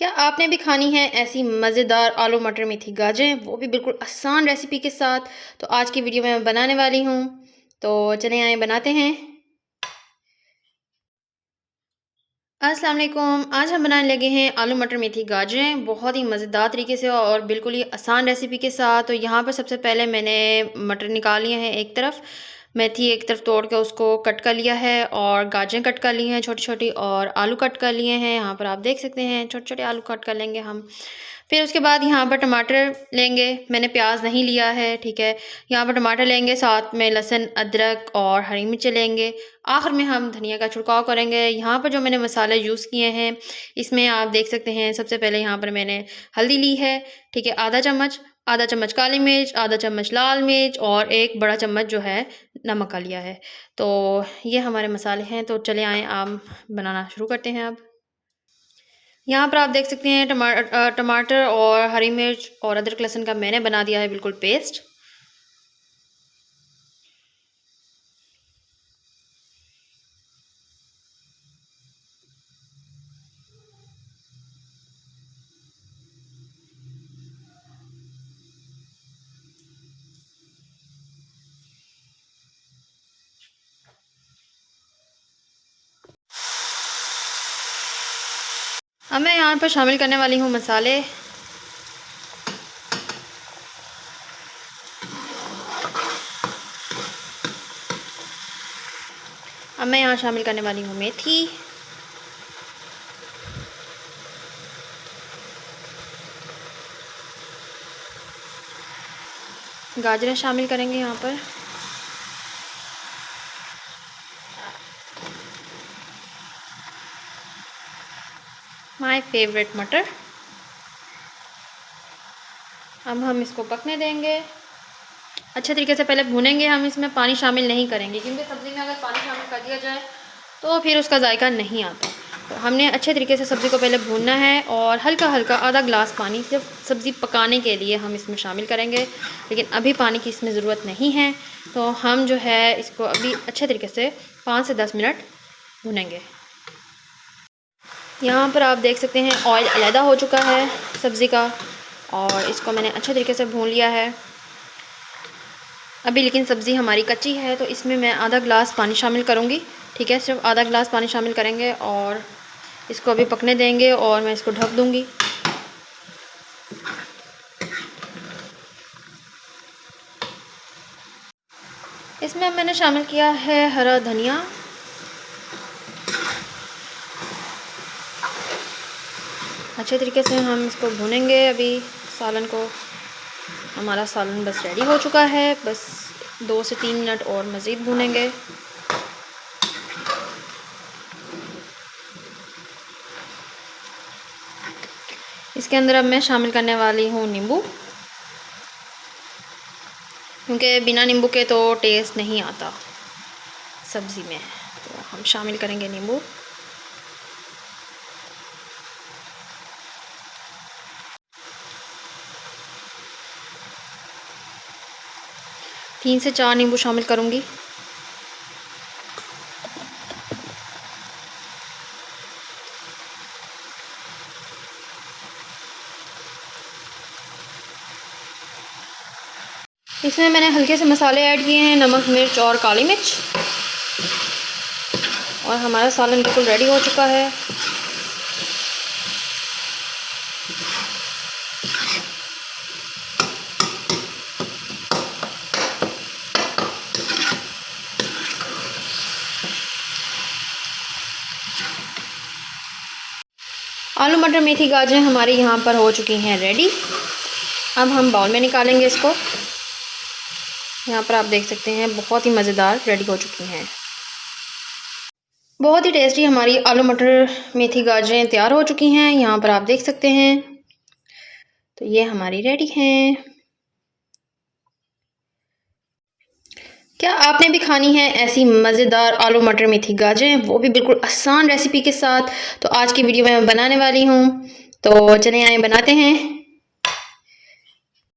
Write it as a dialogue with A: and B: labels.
A: क्या आपने भी खानी है ऐसी मज़ेदार आलू मटर मेथी गाजरें, वो भी बिल्कुल आसान रेसिपी के साथ। तो आज की वीडियो में मैं बनाने वाली हूँ। तो चलें आए बनाते हैं। अस्सलाम वालेकुम। आज हम बनाने लगे हैं आलू मटर मेथी गाजरें, बहुत ही मज़ेदार तरीके से और बिल्कुल ही आसान रेसिपी के साथ। तो यहाँ पर सबसे पहले मैंने मटर निकाल लिए हैं एक तरफ, मेथी एक तरफ तोड़ के उसको कट कर लिया है, और गाजरें कट कर ली हैं छोटी छोटी, और आलू कट कर लिए हैं। यहाँ पर आप देख सकते हैं छोटे छोटे आलू कट कर लेंगे हम। फिर उसके बाद यहाँ पर टमाटर लेंगे, मैंने प्याज नहीं लिया है, ठीक है। यहाँ पर टमाटर लेंगे, साथ में लहसुन अदरक और हरी मिर्च लेंगे। आखिर में हम धनिया का छिड़काव करेंगे। यहाँ पर जो मैंने मसाले यूज़ किए हैं, इसमें आप देख सकते हैं सबसे पहले यहाँ पर मैंने हल्दी ली है, ठीक है, आधा चम्मच काली मिर्च, आधा चम्मच लाल मिर्च, और एक बड़ा चम्मच जो है नमक का लिया है। तो ये हमारे मसाले हैं। तो चले आएँ आप बनाना शुरू करते हैं अब। यहाँ पर आप देख सकते हैं टमाटर और हरी मिर्च और अदरक लहसुन का मैंने बना दिया है बिल्कुल पेस्ट। अब मैं यहाँ पर शामिल करने वाली हूँ मसाले। अब मैं यहाँ शामिल करने वाली हूँ मेथी, गाजरें शामिल करेंगे यहाँ पर, माय फेवरेट मटर। अब हम इसको पकने देंगे अच्छे तरीके से, पहले भूनेंगे हम। इसमें पानी शामिल नहीं करेंगे, क्योंकि सब्ज़ी में अगर पानी शामिल कर दिया जाए तो फिर उसका जायका नहीं आता। तो हमने अच्छे तरीके से सब्ज़ी को पहले भूनना है, और हल्का हल्का आधा गिलास पानी सिर्फ सब्ज़ी पकाने के लिए हम इसमें शामिल करेंगे। लेकिन अभी पानी की इसमें ज़रूरत नहीं है। तो हम जो है इसको अभी अच्छे तरीके से 5 से 10 मिनट भूनेंगे। यहाँ पर आप देख सकते हैं ऑयल अलहदा हो चुका है सब्ज़ी का, और इसको मैंने अच्छे तरीके से भून लिया है अभी। लेकिन सब्ज़ी हमारी कच्ची है, तो इसमें मैं आधा गिलास पानी शामिल करूँगी, ठीक है। सिर्फ आधा गिलास पानी शामिल करेंगे और इसको अभी पकने देंगे, और मैं इसको ढक दूँगी। इसमें मैंने शामिल किया है हरा धनिया, अच्छे तरीके से हम इसको भूनेंगे अभी सालन को। हमारा सालन बस रेडी हो चुका है, बस 2 से 3 मिनट और मज़ीद भूनेंगे। इसके अंदर अब मैं शामिल करने वाली हूँ नींबू, क्योंकि बिना नींबू के तो टेस्ट नहीं आता सब्ज़ी में। तो हम शामिल करेंगे नींबू। तीन से 4 नींबू शामिल करूँगी। इसमें मैंने हल्के से मसाले ऐड किए हैं, नमक मिर्च और काली मिर्च, और हमारा सालन बिल्कुल रेडी हो चुका है। आलू मटर मेथी गाजरें हमारी यहाँ पर हो चुकी हैं रेडी। अब हम बाउल में निकालेंगे इसको। यहाँ पर आप देख सकते हैं बहुत ही मज़ेदार रेडी हो चुकी हैं। बहुत ही टेस्टी हमारी आलू मटर मेथी गाजरें तैयार हो चुकी हैं, यहाँ पर आप देख सकते हैं। तो ये हमारी रेडी हैं। क्या आपने भी खानी है ऐसी मज़ेदार आलू मटर मेथी गाजरें, वो भी बिल्कुल आसान रेसिपी के साथ। तो आज की वीडियो में मैं बनाने वाली हूँ। तो चलें आए बनाते हैं।